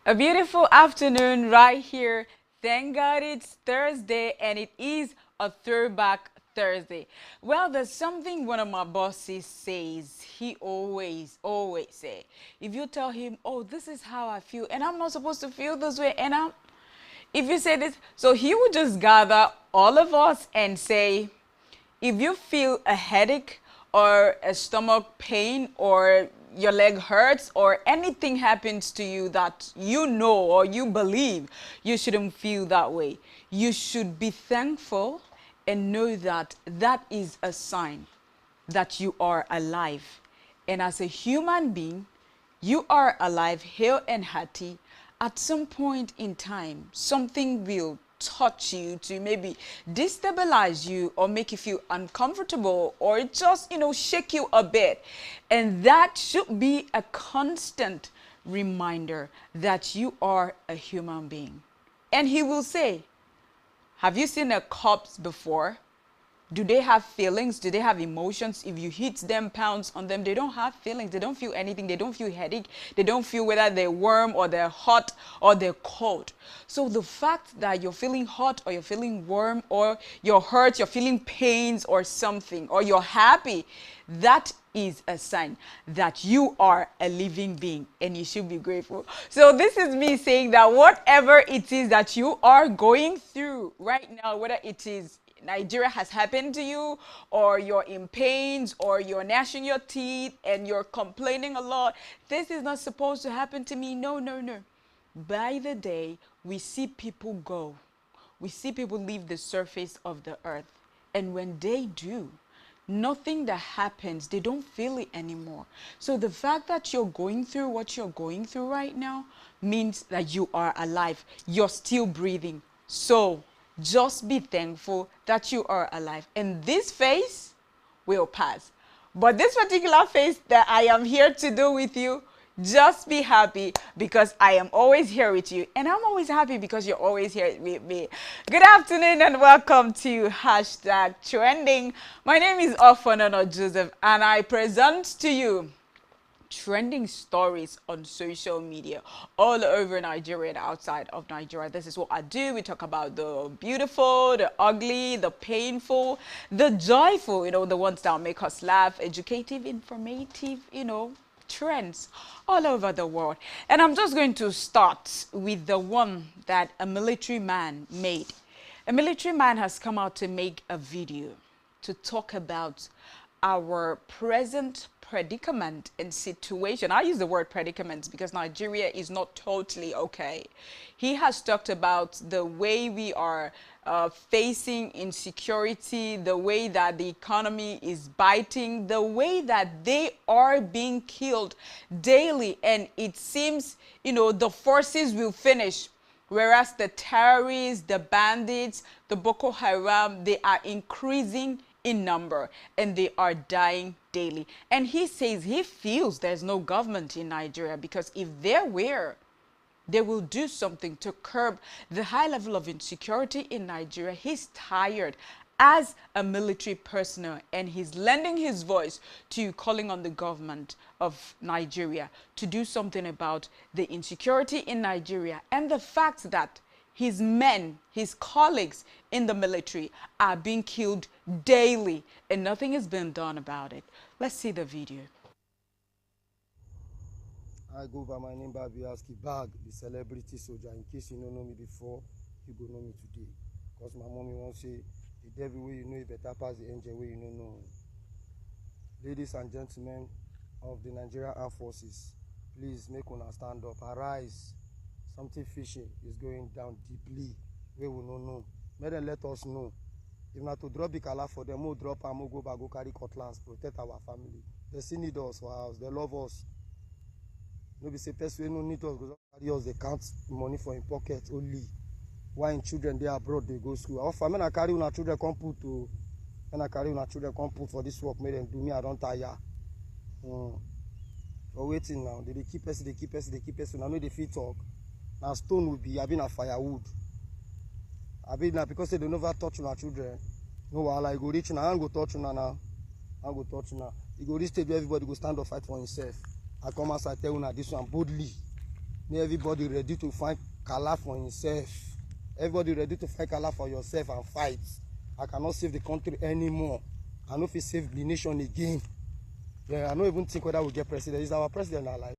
A beautiful afternoon right here. Thank God it's Thursday and it is a throwback Thursday. Well, there's something one of my bosses says. He always say, if you tell him, oh, this is how I feel, and I'm not supposed to feel this way, and if you say this, so he would just gather all of us and say, if you feel a headache or a stomach pain or your leg hurts or anything happens to you that you know or you believe, you shouldn't feel that way. You should be thankful and know that that is a sign that you are alive. And as a human being, you are alive, hale and hearty. At some point in time, something will touch you to maybe destabilize you or make you feel uncomfortable or just, shake you a bit. And that should be a constant reminder that you are a human being. And he will say, have you seen a corpse before? Do they have feelings? Do they have emotions? If you hit them, pounce on them, they don't have feelings. They don't feel anything. They don't feel headache. They don't feel whether they're warm or they're hot or they're cold. So the fact that you're feeling hot or you're feeling warm or you're hurt, you're feeling pains or something, or you're happy, that is a sign that you are a living being and you should be grateful. So this is me saying that whatever it is that you are going through right now, whether it is Nigeria has happened to you, or you're in pains, or you're gnashing your teeth and you're complaining a lot, this is not supposed to happen to me. No, no, no. By the day, we see people go. We see people leave the surface of the earth. And when they do, nothing that happens, they don't feel it anymore. So the fact that you're going through what you're going through right now means that you are alive. You're still breathing. So just be thankful that you are alive. And this phase will pass. But this particular phase that I am here to do with you, just be happy because I am always here with you. And I'm always happy because you're always here with me. Good afternoon and welcome to Hashtag Trending. My name is Ofonano Joseph and I present to you trending stories on social media all over Nigeria and outside of Nigeria. This is what I do. We talk about the beautiful, the ugly, the painful, the joyful, the ones that make us laugh, educative, informative, trends all over the world. And I'm just going to start with the one that a military man made. A military man has come out to make a video to talk about our present predicament and situation. I use the word predicament because Nigeria is not totally okay. He has talked about the way we are facing insecurity, the way that the economy is biting, the way that they are being killed daily. And it seems, the forces will finish. Whereas the terrorists, the bandits, the Boko Haram, they are increasing in number and they are dying daily. And he says he feels there's no government in Nigeria because if there were, they will do something to curb the high level of insecurity in Nigeria. He's tired as a military personnel and he's lending his voice to calling on the government of Nigeria to do something about the insecurity in Nigeria and the fact that his men, his colleagues in the military are being killed daily and nothing has been done about it. Let's see the video. I go by my name Babiaski Bag, the celebrity soldier. In case you don't know me before, you go know me today. Because my mommy won't say, the devil way you know it better pass the angel way you don't know. Ladies and gentlemen of the Nigerian Armed Forces, please make una stand up, arise. Something fishy is going down deeply. We will not know. May them let us know. If not to drop the color for them, we'll drop and we'll go back, go carry cutlass, protect our family. They still need us for our house. They love us. Nobody say person no need us because carry us. They count money for in pocket only. Why in children they abroad they go school. Our family I carry una children come put to. When I carry una children come put for this work, make them do me. I don't tire. But waiting now. They keep us. They keep us. They keep us. I know they fit talk. Now stone will be, I've been a firewood. I've been because they don't never touch our children. No, while I go reach now, I go touch now. I go touch now. You go reach stage where everybody go stand up fight for himself. I come outside tell you this one boldly. Make everybody ready to find kala for himself. Everybody ready to fight kala for yourself and fight. I cannot save the country anymore. I no fit save the nation again. Yeah, I don't even think whether we get president. Is our president alive?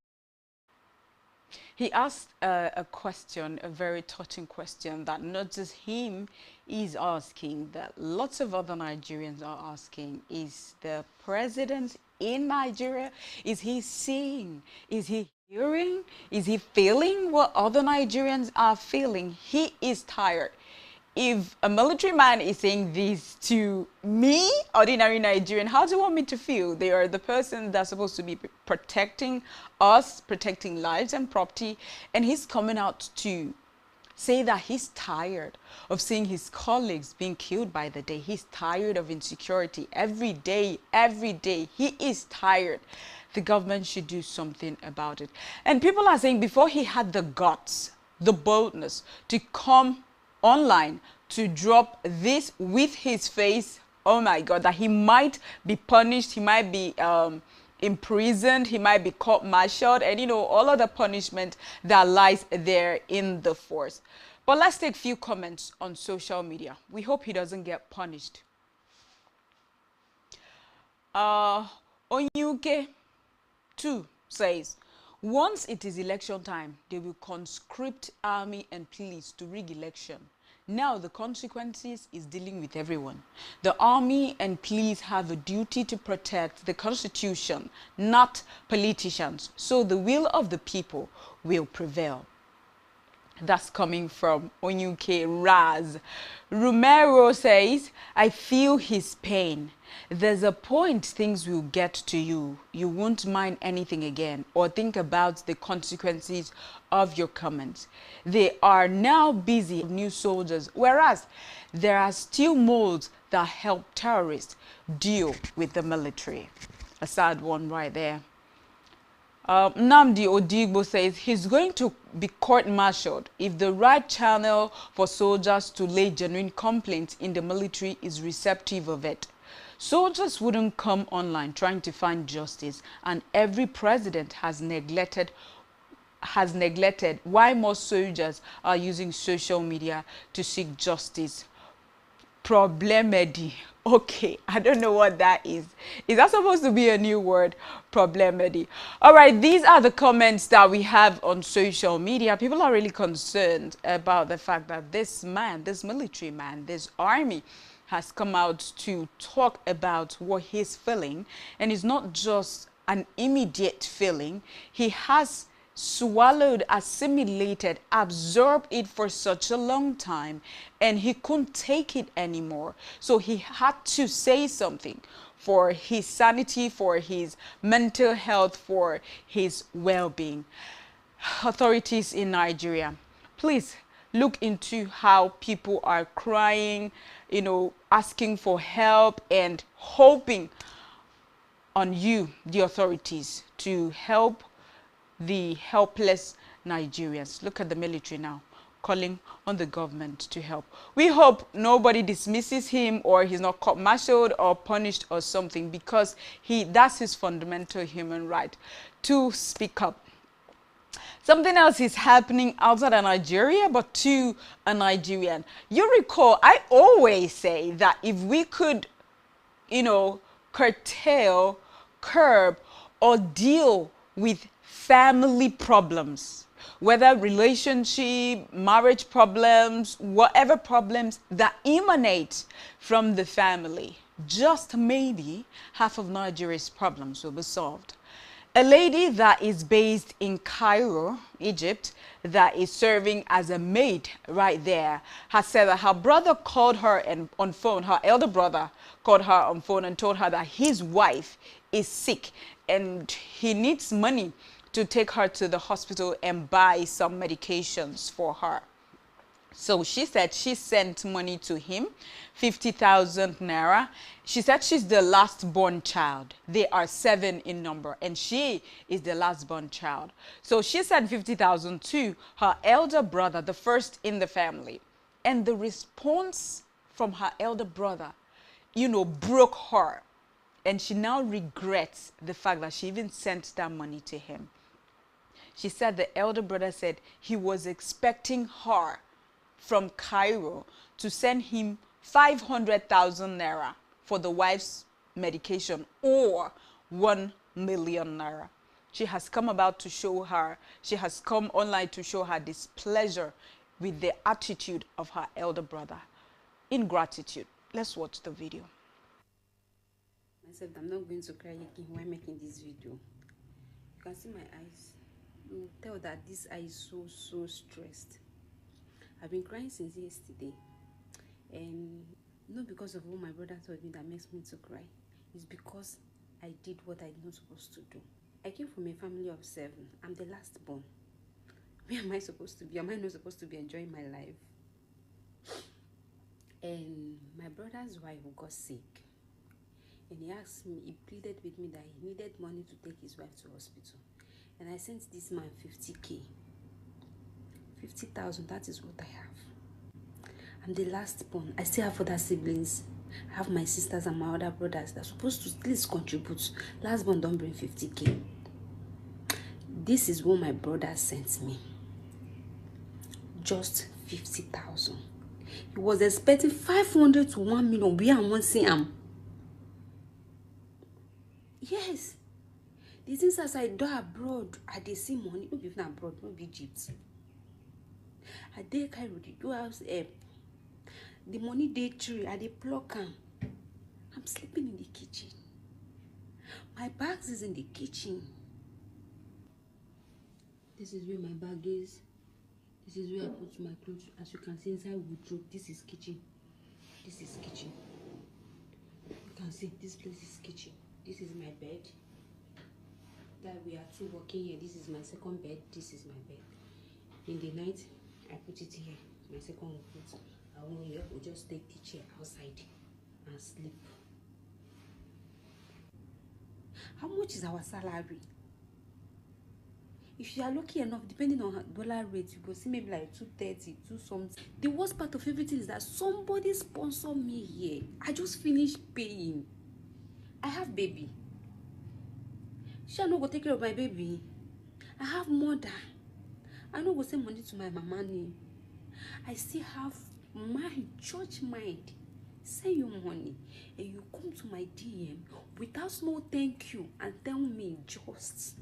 He asked a question, a very touching question that not just him is asking, that lots of other Nigerians are asking. Is the president in Nigeria? Is he seeing? Is he hearing? Is he feeling what other Nigerians are feeling? He is tired. If a military man is saying this to me, ordinary Nigerian, how do you want me to feel? They are the person that's supposed to be protecting us, protecting lives and property, and he's coming out to say that he's tired of seeing his colleagues being killed by the day. He's tired of insecurity every day, every day. He is tired. The government should do something about it. And people are saying before he had the guts, the boldness to come online to drop this with his face, oh my God, that he might be punished, he might be imprisoned, he might be court-martialed, and you know, all of the punishment that lies there in the force. But let's take a few comments on social media. We hope he doesn't get punished. Onyuke 2 says, once it is election time, they will conscript army and police to rig election. Now the consequences is dealing with everyone. The army and police have a duty to protect the constitution, not politicians. So the will of the people will prevail. That's coming from Onyuke Raz. Romero says, I feel his pain. There's a point things will get to you. You won't mind anything again or think about the consequences of your comments. They are now busy with new soldiers, whereas there are still molds that help terrorists deal with the military. A sad one right there. Nnamdi Odigbo says he's going to be court-martialed if the right channel for soldiers to lay genuine complaints in the military is receptive of it. Soldiers wouldn't come online trying to find justice, and every president has neglected why most soldiers are using social media to seek justice. Problemedy. Okay, I don't know what that is. Is that supposed to be a new word? Problemedy. All right, these are the comments that we have on social media. People are really concerned about the fact that this man, this military man, this army has come out to talk about what he's feeling. And it's not just an immediate feeling. He has swallowed, assimilated, absorbed it for such a long time, and he couldn't take it anymore. So he had to say something for his sanity, for his mental health, for his well-being. Authorities in Nigeria, please look into how people are crying, you know, asking for help and hoping on you, the authorities, to help the helpless Nigerians. Look at the military now, calling on the government to help. We hope nobody dismisses him or he's not court-martialed or punished or something, because that's his fundamental human right to speak up. Something else is happening outside of Nigeria, but to a Nigerian. You recall, I always say that if we could, you know, curtail, curb, or deal with family problems, whether relationship, marriage problems, whatever problems that emanate from the family, just maybe half of Nigeria's problems will be solved. A lady that is based in Cairo, Egypt, that is serving as a maid right there, has said that her brother called her on phone, her elder brother called her on phone and told her that his wife is sick and he needs money to take her to the hospital and buy some medications for her. So she said she sent money to him, 50,000 naira. She said she's the last born child. They are 7 in number, and she is the last born child. So she sent 50,000 to her elder brother, the first in the family. And the response from her elder brother, you know, broke her. And she now regrets the fact that she even sent that money to him. She said the elder brother said he was expecting her from Cairo to send him 500,000 naira for the wife's medication or 1 million naira. She has come about to show her, she has come online to show her displeasure with the attitude of her elder brother. Ingratitude. Let's watch the video. Myself, I'm not going to cry again while making this video. You can see my eyes. You will tell that this eye is so stressed. I've been crying since yesterday, and not because of what my brother told me that makes me to cry. It's because I did what I'm not supposed to do. I came from a family of 7. I'm the last born. Where am I supposed to be? Am I not supposed to be enjoying my life? And my brother's wife got sick, and he asked me, he pleaded with me that he needed money to take his wife to hospital. And I sent this man 50k. 50,000, that is what I have. I'm the last born. I still have other siblings. I have my sisters and my other brothers that are supposed to at least contribute. Last born don't bring 50k. This is what my brother sent me. Just 50,000. He was expecting 500 to 1 million. We are one see him. Yes. The things as I do abroad, I dey see money. No be even abroad, no be Egypt. I dey Cairo, the do house help. The money dey tree, I dey pluck am. I'm sleeping in the kitchen. My bags is in the kitchen. This is where my bag is. This is where I put my clothes. As you can see inside wardrobe, this is kitchen. This is kitchen. You can see this place is kitchen. This is my bed. That we are two working here. This is my second bed. This is my bed. In the night, I put it here. My second put. I will just take the chair outside and sleep. How much is our salary? If you are lucky enough, depending on dollar rate, you go see maybe like 230, 2 something. The worst part of everything is that somebody sponsor me here. I just finished paying. I have baby. She no go take care of my baby. I have mother. I no go send money to my mama name. I still have mind, church mind. Send you money, and you come to my DM without no thank you and tell me just.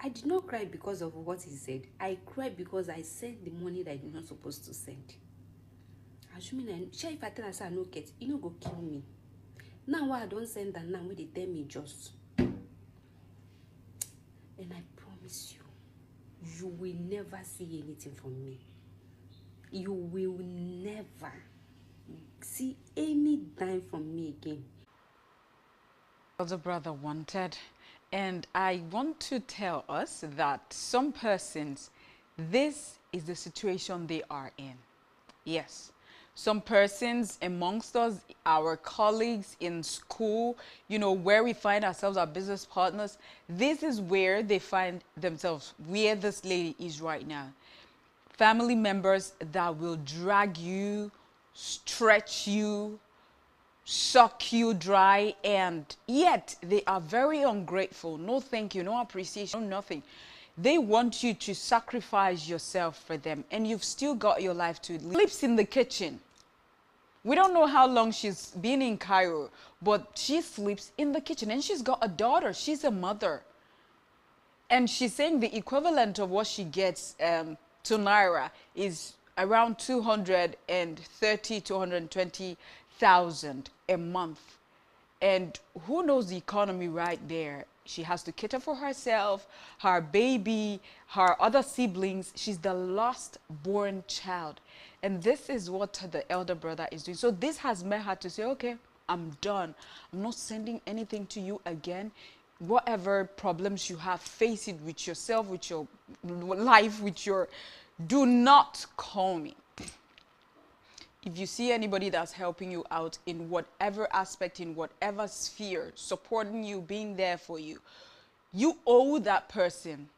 I did not cry because of what he said. I cried because I sent the money that I did not supposed to send. Assuming if I tell her I no get, you no go kill me. Now why I don't send that now when they tell me just. And I promise you, you will never see anything from me. You will never see any dime from me again. Elder brother wanted, and I want to tell us that some persons, this is the situation they are in. Yes. Some persons amongst us, our colleagues in school, where we find ourselves, our business partners, this is where they find themselves, where this lady is right now. Family members that will drag you, stretch you, suck you dry, and yet they are very ungrateful. No thank you, no appreciation, no nothing. They want you to sacrifice yourself for them, and you've still got your life to live. Sleeps in the kitchen. We don't know how long she's been in Cairo, but she sleeps in the kitchen, and she's got a daughter. She's a mother. And she's saying the equivalent of what she gets to Naira is around 230, 220,000 a month. And who knows the economy right there? She has to cater for herself, her baby, her other siblings. She's the last born child. And this is what the elder brother is doing. So this has made her to say, okay, I'm done. I'm not sending anything to you again. Whatever problems you have, face it with yourself, with your life, do not call me. If you see anybody that's helping you out in whatever aspect, in whatever sphere, supporting you, being there for you, you owe that person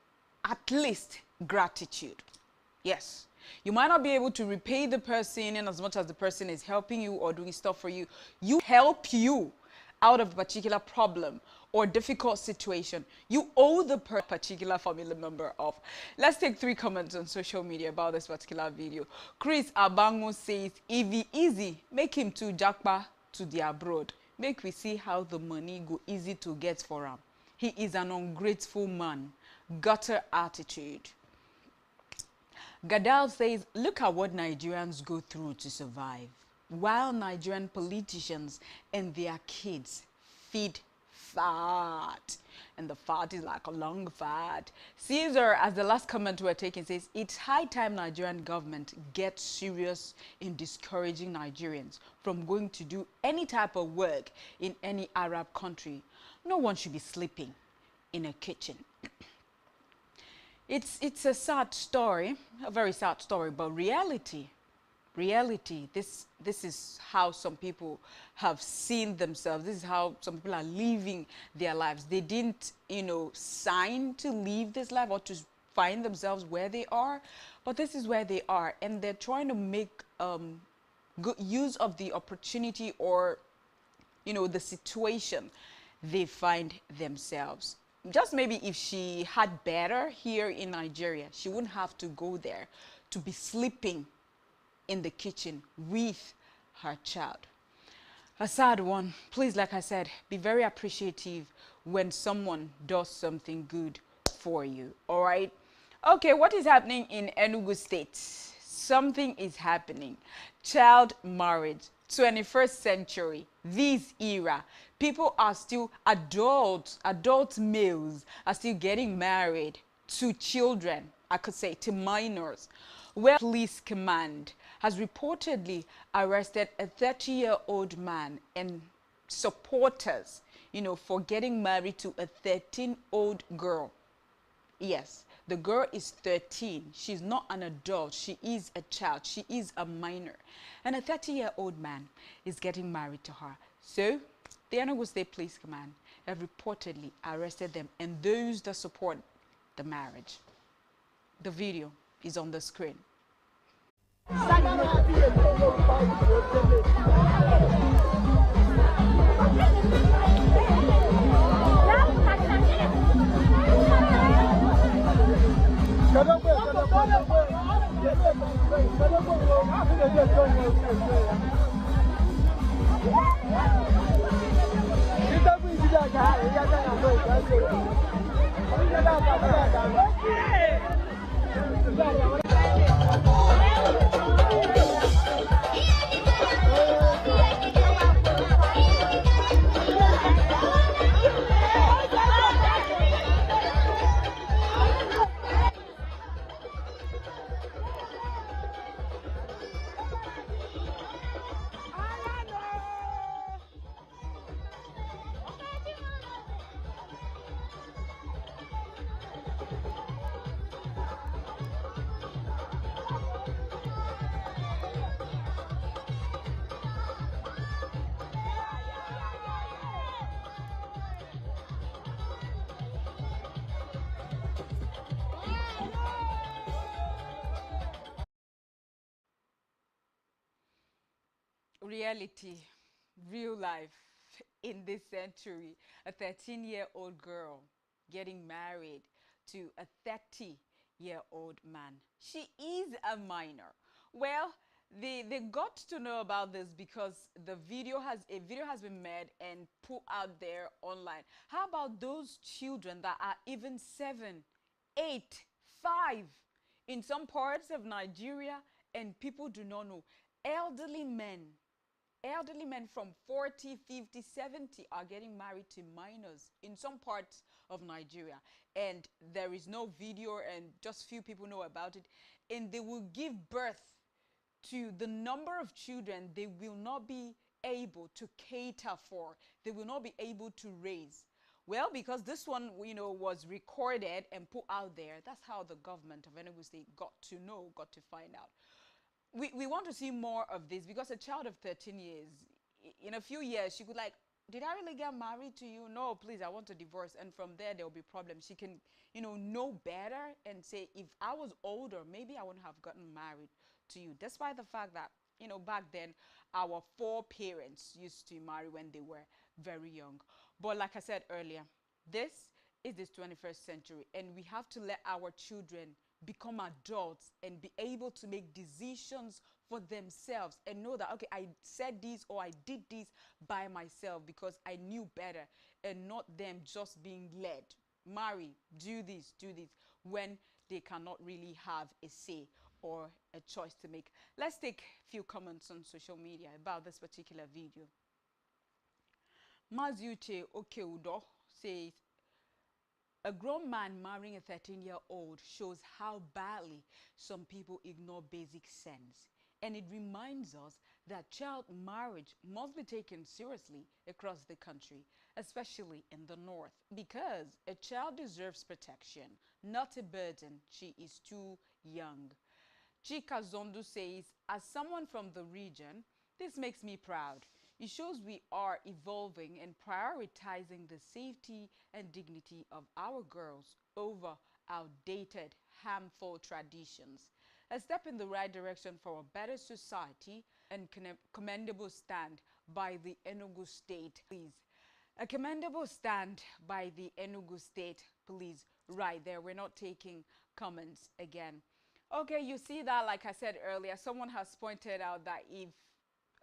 at least gratitude. Yes. You might not be able to repay the person in as much as the person is helping you or doing stuff for you. You help you out of a particular problem or difficult situation, you owe the particular family member off. Let's take 3 comments on social media about this particular video. Chris Abango says, if he easy, make him to Jakpa to the abroad. Make we see how the money go easy to get for him. He is an ungrateful man. Gutter attitude. Gadal says, look at what Nigerians go through to survive. While Nigerian politicians and their kids feed fat. And the fat is like a long fat. Caesar, as the last comment we're taking, says, it's high time Nigerian government gets serious in discouraging Nigerians from going to do any type of work in any Arab country. No one should be sleeping in a kitchen. It's a sad story, a very sad story, but reality, this is how some people have seen themselves. This is how some people are living their lives. They didn't, sign to live this life or to find themselves where they are, but this is where they are, and they're trying to make good use of the opportunity or, the situation they find themselves. Just maybe if she had better here in Nigeria, she wouldn't have to go there to be sleeping in the kitchen with her child. A sad one. Please, like I said, be very appreciative when someone does something good for you. All right? Okay, what is happening in Enugu State? Something is happening. Child marriage, 21st century, this era, people are still adult males are still getting married to children, I could say to minors. Well, police command has reportedly arrested a 30-year-old man and supporters, for getting married to a 13-year-old girl. Yes, the girl is 13. She's not an adult. She is a child. She is a minor. And a 30-year-old man is getting married to her. So, the Enugu State Police Command have reportedly arrested them and those that support the marriage. The video is on the screen. Reality, real life in this century. A 13-year-old girl getting married to a 30-year-old man. She is a minor. Well, they got to know about this because a video has been made and put out there online. How about those children that are even 7, 8, 5 in some parts of Nigeria, and people do not know? Elderly men from 40, 50, 70 are getting married to minors in some parts of Nigeria. And there is no video and just few people know about it. And they will give birth to the number of children they will not be able to cater for. They will not be able to raise. Well, because this one, was recorded and put out there, that's how the government of Enugu State got to find out. We want to see more of this because a child of 13 years, in a few years, she could did I really get married to you? No, please, I want to divorce. And from there will be problems. She can, know better and say, if I was older, maybe I wouldn't have gotten married to you. Despite the fact that, back then, our foreparents used to marry when they were very young. But like I said earlier, this is this 21st century, and we have to let our children become adults and be able to make decisions for themselves and know that, okay, I said this or I did this by myself because I knew better, and not them just being led. Marry, do this, when they cannot really have a say or a choice to make. Let's take a few comments on social media about this particular video. Mazuche Okeudo says, a grown man marrying a 13-year-old shows how badly some people ignore basic sense. And it reminds us that child marriage must be taken seriously across the country, especially in the north, because a child deserves protection, not a burden. She is too young. Chika Zondo says, as someone from the region, this makes me proud. It shows we are evolving and prioritizing the safety and dignity of our girls over outdated, harmful traditions. A step in the right direction for a better society and commendable stand by the Enugu State Police. A commendable stand by the Enugu State Police. Right there, we're not taking comments again. Okay, you see that, like I said earlier, someone has pointed out that if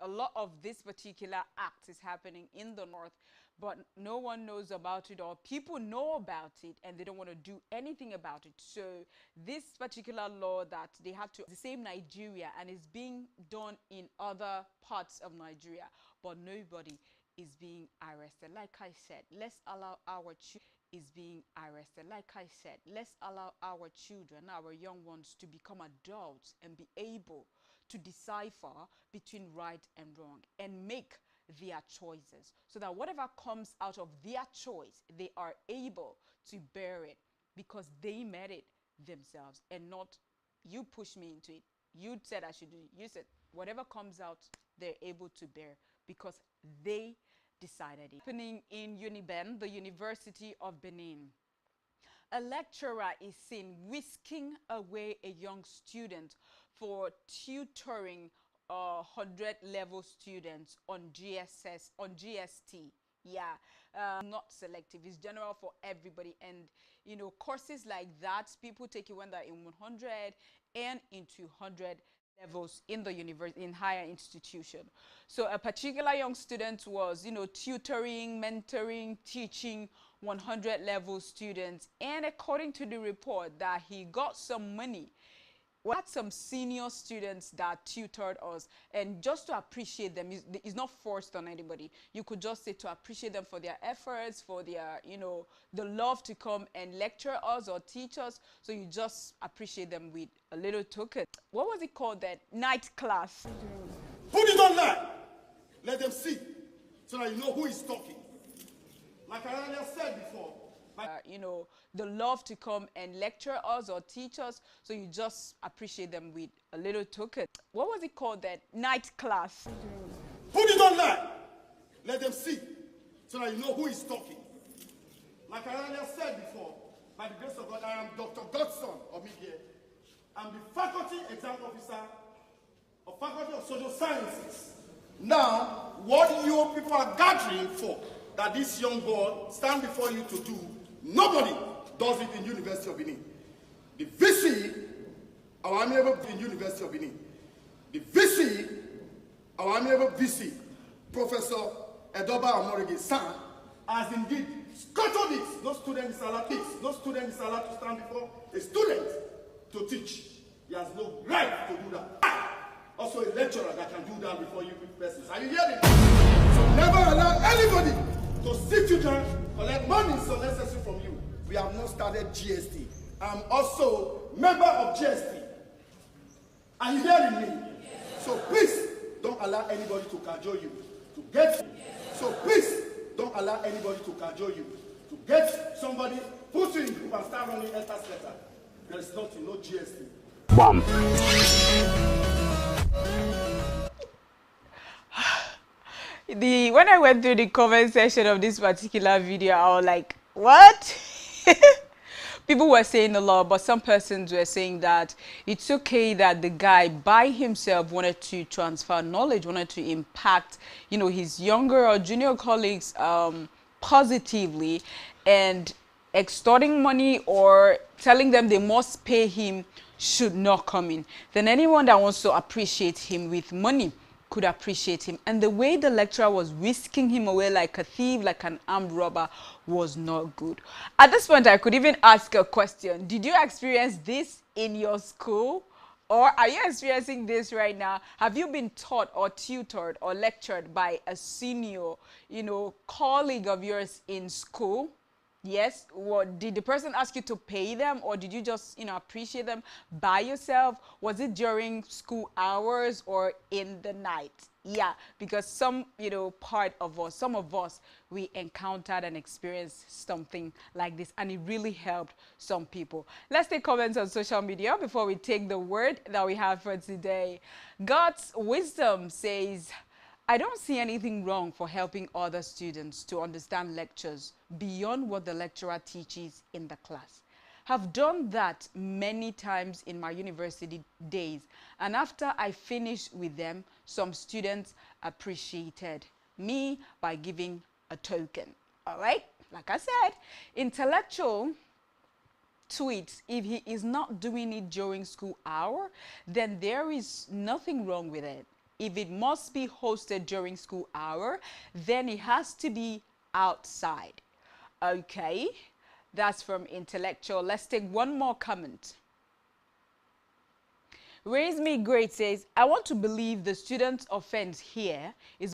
a lot of this particular act is happening in the north, but no one knows about it, or people know about it and they don't want to do anything about it. So this particular law that they have to, the same Nigeria, and it's being done in other parts of Nigeria, but nobody is being arrested. Like I said, let's allow our children is being arrested. Like I said, let's allow our children, our young ones, to become adults and be able to decipher between right and wrong and make their choices, so that whatever comes out of their choice, they are able to bear it because they made it themselves, and not you push me into it. You said I should do it. You said whatever comes out, they're able to bear because they decided it. Happening in Uniben, the University of Benin. A lecturer is seen whisking away a young student for tutoring 100-level students on GST. Yeah, not selective. It's general for everybody. And, you know, courses like that, people take it when they're in 100 and into 100 levels in the university, in higher institution. So a particular young student was, you know, tutoring, mentoring, teaching 100 level students, and according to the report that he got some money. We had some senior students that tutored us, and just to appreciate them, it's not forced on anybody. You could just say to appreciate them for their efforts, for their, you know, the love to come and lecture us or teach us. So you just appreciate them with a little token. What was it called then? Night class. Put it online. Let them see, so that you know who is talking. Like I earlier said before, you know, the love to come and lecture us or teach us. So you just appreciate them with a little token. What was it called then? Night class. Put it online. Let them see, so that you know who is talking. Like I earlier said before, by the grace of God, I am Dr. Godson of Media. I'm the faculty exam officer of Faculty of Social Sciences. Now, what you people are gathering for, that this young boy stand before you to do, nobody does it in University of Benin. The VC, our amiable in University of Benin. The VC, our amiable VC, Professor Edoba Amorige San, has indeed scuttled it. No student is allowed to stand before a student to teach. He has no right to do that. Also a lecturer that can do that before you persons. Are you hearing? So never allow anybody to sit you down, collect money so necessary from you. We have not started GST. I'm also member of GST. Are you hearing me? Yes. So please don't allow anybody to cajole you to get. Yes. So please don't allow anybody to cajole you to get somebody put you in group and start running ETAS letter. There is nothing, no GST. Bam. When I went through the comment section of this particular video, I was like, what? People were saying a lot, but some persons were saying that it's okay that the guy by himself wanted to transfer knowledge, wanted to impact, his younger or junior colleagues positively, and extorting money or telling them they must pay him should not come in. Then anyone that wants to appreciate him with money could appreciate him. And the way the lecturer was whisking him away like a thief, like an armed robber, was not good. At this point, I could even ask a question. Did you experience this in your school? Or are you experiencing this right now? Have you been taught or tutored or lectured by a senior, colleague of yours in school? Yes. What did the person ask you to pay them, or did you just appreciate them by yourself? Was it during school hours or in the night? Yeah, because some some of us, we encountered and experienced something like this, and it really helped some people. Let's take comments on social media before we take the word that we have for today. God's wisdom says, I don't see anything wrong for helping other students to understand lectures beyond what the lecturer teaches in the class. Have done that many times in my university days, and after I finished with them, some students appreciated me by giving a token. All right, like I said, intellectual tweets, if he is not doing it during school hour, then there is nothing wrong with it. If it must be hosted during school hour, then it has to be outside. Okay, that's from intellectual. Let's take one more comment. Raise Me Great says, I want to believe the student's offense here is